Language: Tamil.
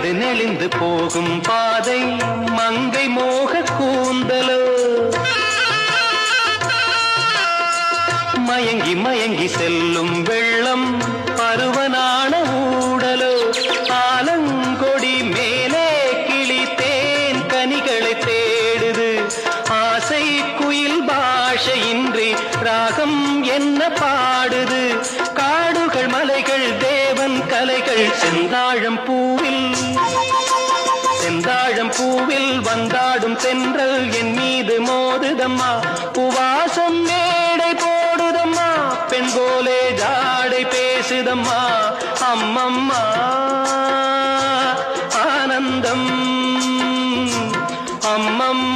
நெளிந்து போகும் பாதை மங்கை மோக கூந்தலோ மயங்கி மயங்கி செல்லும் வெள்ளம் பருவனான ஊடலோ ஆலங்கொடி மேலே கிளி தேன் கனிகளை தேடுது ஆசை குயில் பாஷையின்றி ராகம் என்ன பாடுது காடுகள் மலைகள் தேவன் கலைகள் செந்தாழம் பூவில் வந்தாடும் தென்றல் என் மீது மோதுதம்மா உவாசம் மேடை போடுதம்மா பெண் போலே ஜாடை பேசுதம்மா அம்மம்மா ஆனந்தம் அம்மம்மா